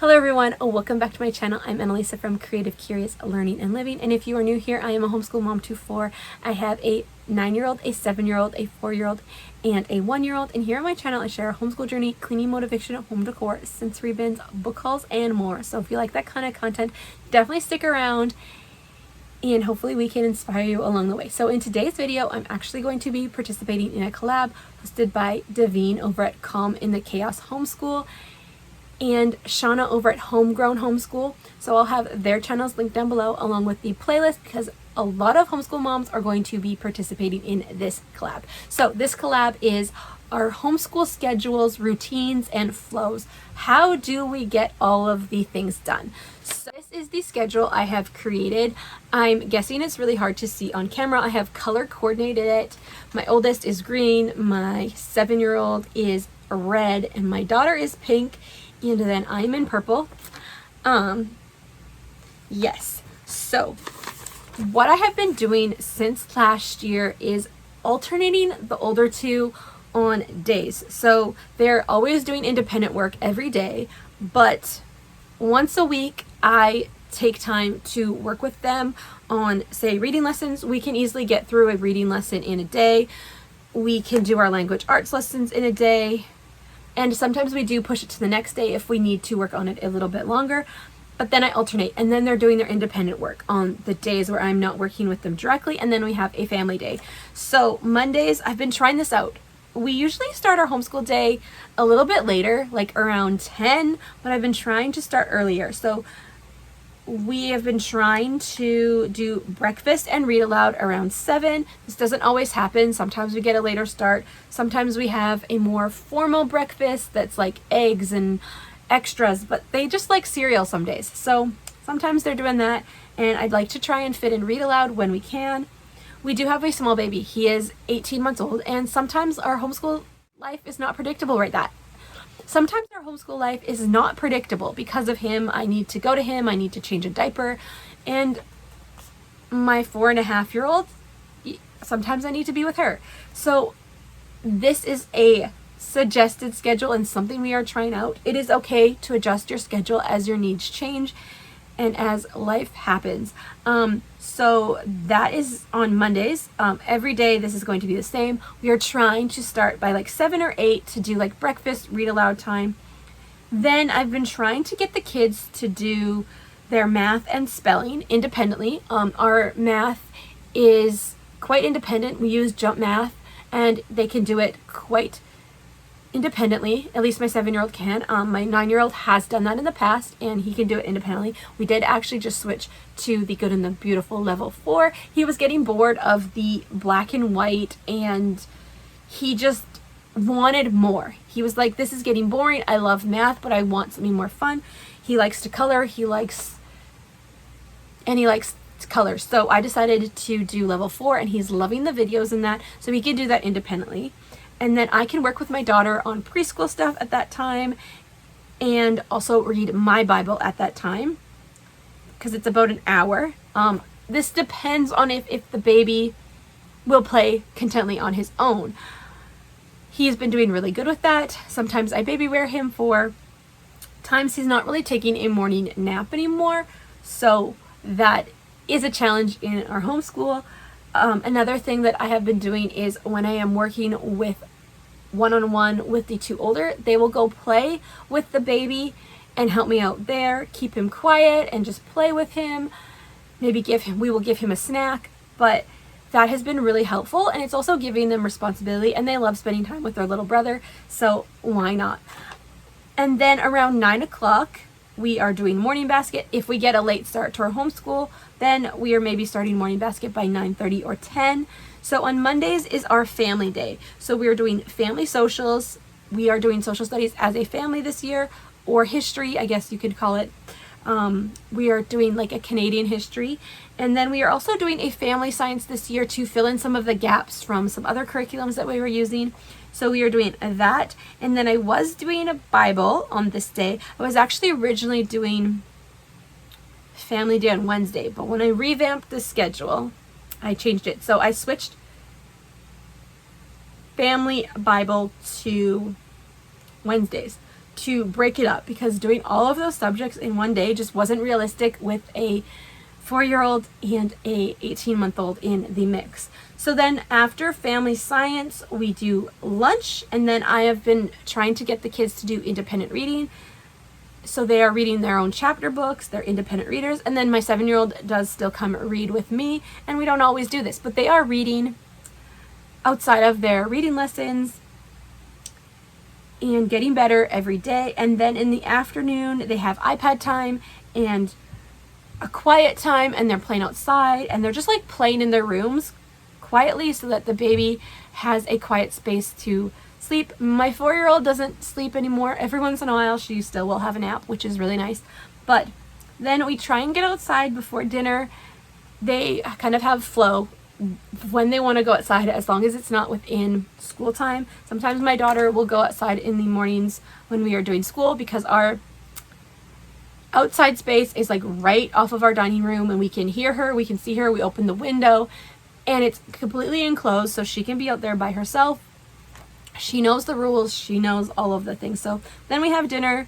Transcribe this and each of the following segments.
Hello everyone, welcome back to my channel. I'm Annalisa from Creative Curious Learning and Living, and if you are new here, I am a homeschool mom to four. I have a 9-year-old, a 7-year-old, a 4-year-old, and a 1-year-old, and here on my channel I share a homeschool journey, cleaning motivation, home decor, sensory bins, book hauls, and more. So if you like that kind of content, definitely stick around and hopefully we can inspire you along the way. So in today's video, I'm actually going to be participating in a collab hosted by Davene over at Calm in the Chaos Homeschool and Shauna over at Homegrown Homeschool. So I'll have their channels linked down below along with the playlist because a lot of homeschool moms are going to be participating in this collab. So this collab is our homeschool schedules, routines, and flows. How do we get all of the things done? So this is the schedule I have created. I'm guessing it's really hard to see on camera. I have color coordinated it. My oldest is green, my 7-year-old is red, and my daughter is pink. And then I'm in purple. Yes. So what I have been doing since last year is alternating the older two on days. So they're always doing independent work every day, but once a week I take time to work with them on, say, reading lessons. We can easily get through a reading lesson in a day. We can do our language arts lessons in a day. And sometimes we do push it to the next day if we need to work on it a little bit longer. But then I alternate, and then they're doing their independent work on the days where I'm not working with them directly, and then we have a family day. So Mondays, I've been trying this out. We usually start our homeschool day a little bit later, like around 10, but I've been trying to start earlier. So we have been trying to do breakfast and read aloud around 7. This doesn't always happen. Sometimes we get a later start. Sometimes we have a more formal breakfast that's like eggs and extras, but they just like cereal some days. So sometimes they're doing that, and I'd like to try and fit in read aloud when we can. We do have a small baby. He is 18 months old, and sometimes our homeschool life is not predictable right that. Sometimes our homeschool life is not predictable because of him. I need to go to him, I need to change a diaper, and my 4.5-year-old, sometimes I need to be with her. So this is a suggested schedule and something we are trying out. It is okay to adjust your schedule as your needs change and as life happens. So that is on Mondays. Every day this is going to be the same. We are trying to start by like 7 or 8 to do like breakfast, read aloud time. Then I've been trying to get the kids to do their math and spelling independently. Our math is quite independent. We use jump math and they can do it quite independently. At least my 7-year-old can. My 9-year-old has done that in the past and he can do it independently. We did actually just switch to the Good and the Beautiful level 4. He was getting bored of the black and white and he just wanted more. He was like, this is getting boring. I love math, but I want something more fun. He likes to color. He likes colors. So I decided to do level 4 and he's loving the videos in that. So he can do that independently. And then I can work with my daughter on preschool stuff at that time and also read my Bible at that time because it's about an hour. This depends on if the baby will play contently on his own. He's been doing really good with that. Sometimes I baby wear him for times he's not really taking a morning nap anymore. So that is a challenge in our homeschool. Another thing that I have been doing is when I am working with one-on-one with the two older, they will go play with the baby and help me out there, keep him quiet and just play with him. Maybe we will give him a snack, but that has been really helpful, and it's also giving them responsibility, and they love spending time with their little brother, so why not? And then around 9 o'clock, we are doing morning basket. If we get a late start to our homeschool, then we are maybe starting morning basket by 9:30 or 10. So on Mondays is our family day. So we are doing family socials. We are doing social studies as a family this year, or history, I guess you could call it. We are doing like a Canadian history. And then we are also doing a family science this year to fill in some of the gaps from some other curriculums that we were using. So we are doing that. And then I was doing a Bible on this day. I was actually originally doing family day on Wednesday, but when I revamped the schedule, I changed it. So I switched family Bible to Wednesdays. to break it up, because doing all of those subjects in one day just wasn't realistic with a 4-year-old and a 18-month-old in the mix. So then after family science, we do lunch, and then I have been trying to get the kids to do independent reading. So they are reading their own chapter books, they're independent readers, and then my 7-year-old does still come read with me, and we don't always do this, but they are reading outside of their reading lessons and getting better every day. And then in the afternoon, they have iPad time and a quiet time, and they're playing outside, and they're just like playing in their rooms quietly so that the baby has a quiet space to sleep. My 4-year-old doesn't sleep anymore. Every once in a while she still will have a nap, which is really nice. But then we try and get outside before dinner. They kind of have flow when they want to go outside, as long as it's not within school time. Sometimes my daughter will go outside in the mornings when we are doing school, because our outside space is like right off of our dining room, and we can hear her, we can see her, we open the window, and it's completely enclosed, so she can be out there by herself. She knows the rules, she knows all of the things. So then we have dinner.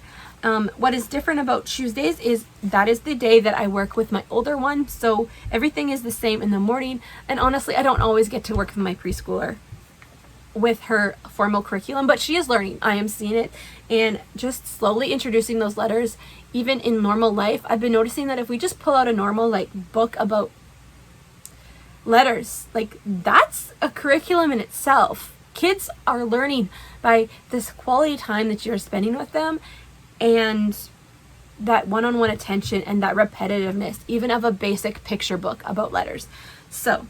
What is different about Tuesdays is that is the day that I work with my older one, so everything is the same in the morning. And honestly, I don't always get to work with my preschooler with her formal curriculum, but she is learning. I am seeing it, and just slowly introducing those letters even in normal life. I've been noticing that if we just pull out a normal like book about letters, like that's a curriculum in itself. Kids are learning by this quality time that you're spending with them, and that one-on-one attention and that repetitiveness, even of a basic picture book about letters. So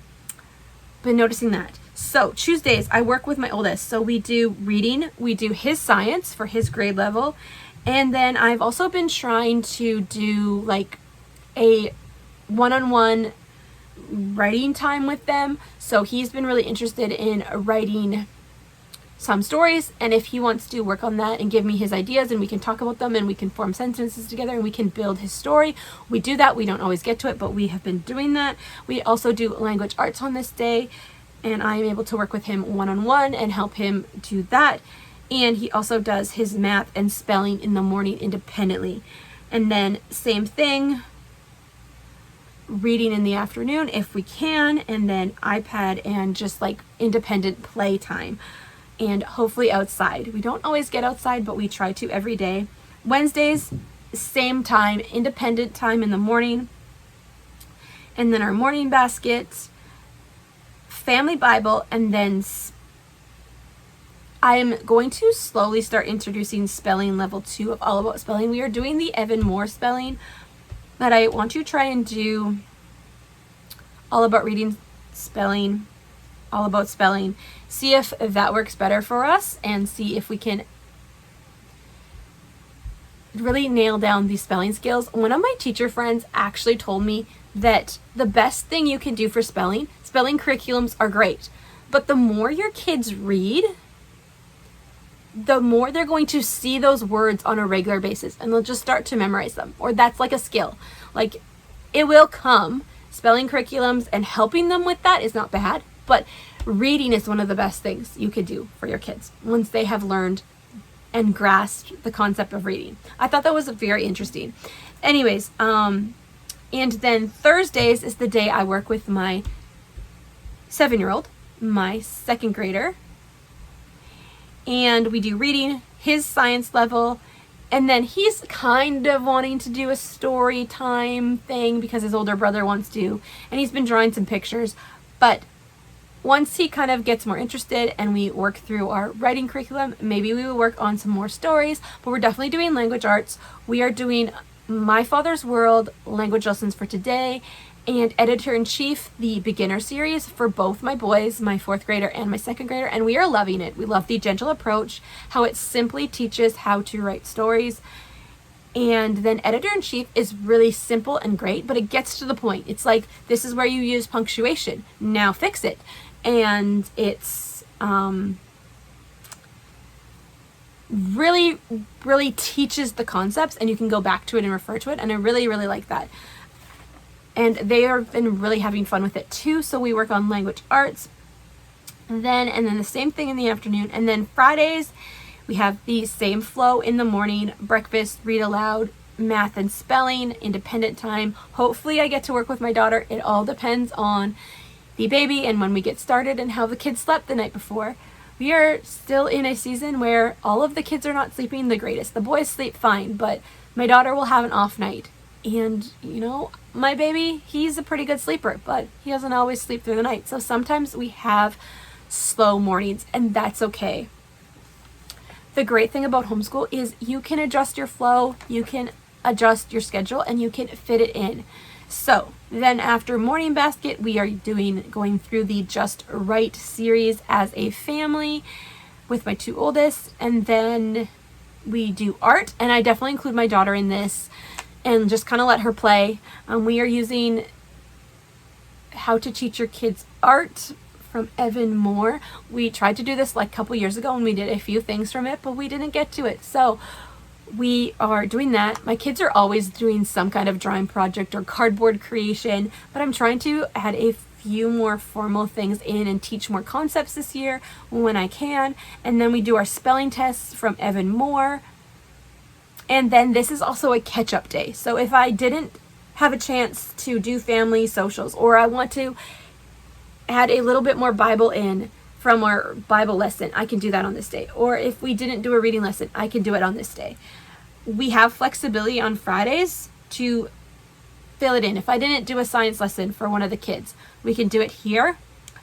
been noticing that. So Tuesdays I work with my oldest, so we do reading, we do his science for his grade level, and then I've also been trying to do like a one-on-one writing time with them. So he's been really interested in writing some stories, and if he wants to work on that and give me his ideas, and we can talk about them, and we can form sentences together, and we can build his story, we do that. We don't always get to it, but we have been doing that. We also do language arts on this day, and I am able to work with him one-on-one and help him do that. And he also does his math and spelling in the morning independently. And then same thing, reading in the afternoon if we can, and then iPad and just like independent play time, and hopefully outside. We don't always get outside, but we try to every day. Wednesdays, same time, independent time in the morning, and then our morning basket, family Bible, and then I am going to slowly start introducing spelling level 2 of All About Spelling. We are doing the Evan Moore spelling, but I want to try and do All About Reading, Spelling, All About Spelling, see if that works better for us, and see if we can really nail down these spelling skills. One of my teacher friends actually told me that the best thing you can do for spelling curriculums are great, but the more your kids read, the more they're going to see those words on a regular basis, and they'll just start to memorize them. Or that's like a skill. Like, it will come. Spelling curriculums and helping them with that is not bad, but reading is one of the best things you could do for your kids once they have learned and grasped the concept of reading. I thought that was very interesting. Anyways, and then Thursdays is the day I work with my 7-year-old, my 2nd grader, and we do reading, his science level, and then he's kind of wanting to do a story time thing because his older brother wants to, and he's been drawing some pictures. But once he kind of gets more interested and we work through our writing curriculum, maybe we will work on some more stories. But we're definitely doing language arts. We are doing My Father's World language lessons for today, and Editor-in-Chief, the beginner series for both my boys, my 4th grader and my 2nd grader, and we are loving it. We love the gentle approach, how it simply teaches how to write stories. And then Editor-in-Chief is really simple and great, but it gets to the point. It's like, this is where you use punctuation, now fix it. And it's really, really teaches the concepts, and you can go back to it and refer to it, and I really, really like that. And they have been really having fun with it too. So we work on language arts. And then the same thing in the afternoon. And then Fridays, We have the same flow in the morning: breakfast, read aloud, math and spelling, independent time. Hopefully I get to work with my daughter. It all depends on the baby and when we get started and how the kids slept the night before. We are still in a season where all of the kids are not sleeping the greatest. The boys sleep fine, but my daughter will have an off night. And, you know, my baby, he's a pretty good sleeper, but he doesn't always sleep through the night. So sometimes we have slow mornings, and that's okay. The great thing about homeschool is you can adjust your flow, you can adjust your schedule, and you can fit it in. So then after morning basket, we are going through the Just Right series as a family with my two oldest, and then we do art, and I definitely include my daughter in this and just kind of let her play. We are using How to Teach Your Kids Art from Evan Moore. We tried to do this like a couple years ago and we did a few things from it, but we didn't get to it. So we are doing that. My kids are always doing some kind of drawing project or cardboard creation, but I'm trying to add a few more formal things in and teach more concepts this year when I can. And then we do our spelling tests from Evan Moore. And then this is also a catch-up day. So if I didn't have a chance to do family socials, or I want to add a little bit more Bible in from our Bible lesson, I can do that on this day. Or if we didn't do a reading lesson, I can do it on this day. We have flexibility on Fridays to fill it in. If I didn't do a science lesson for one of the kids, we can do it here,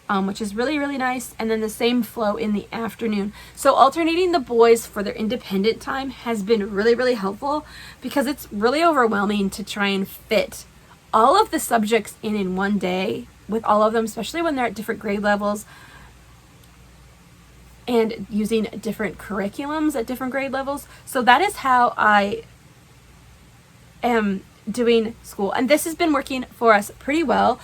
which is really, really nice. And then the same flow in the afternoon. So alternating the boys for their independent time has been really, really helpful, because it's really overwhelming to try and fit all of the subjects in one day with all of them, especially when they're at different grade levels and using different curriculums at different grade levels. So that is how I am doing school. And this has been working for us pretty well.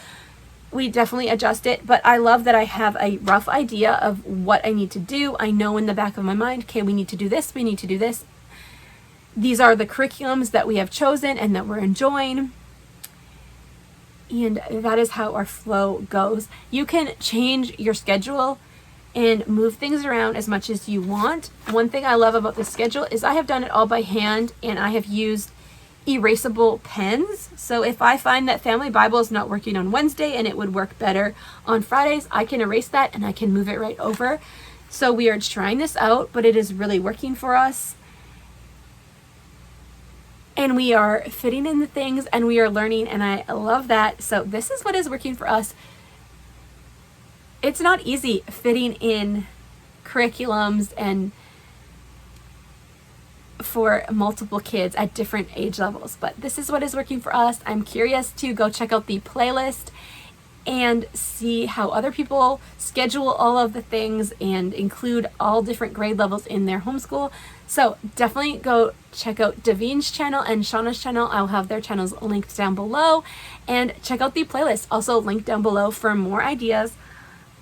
We definitely adjust it, but I love that I have a rough idea of what I need to do. I know in the back of my mind, okay, we need to do this, we need to do this. These are the curriculums that we have chosen and that we're enjoying. And that is how our flow goes. You can change your schedule and move things around as much as you want. One thing I love about this schedule is I have done it all by hand, and I have used erasable pens. So if I find that Family Bible is not working on Wednesday and it would work better on Fridays, I can erase that and I can move it right over. So we are trying this out, but it is really working for us. And we are fitting in the things and we are learning, and I love that. So this is what is working for us. It's not easy fitting in curriculums and for multiple kids at different age levels, but this is what is working for us. I'm curious to go check out the playlist and see how other people schedule all of the things and include all different grade levels in their homeschool. So definitely go check out Davene's channel and Shauna's channel. I'll have their channels linked down below, and check out the playlist also linked down below for more ideas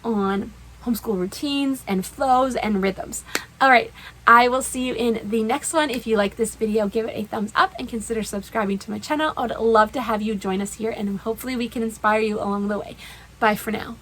on homeschool routines and flows and rhythms. All right, I will see you in the next one. If you like this video, give it a thumbs up and consider subscribing to my channel. I would love to have you join us here, and hopefully we can inspire you along the way. Bye for now.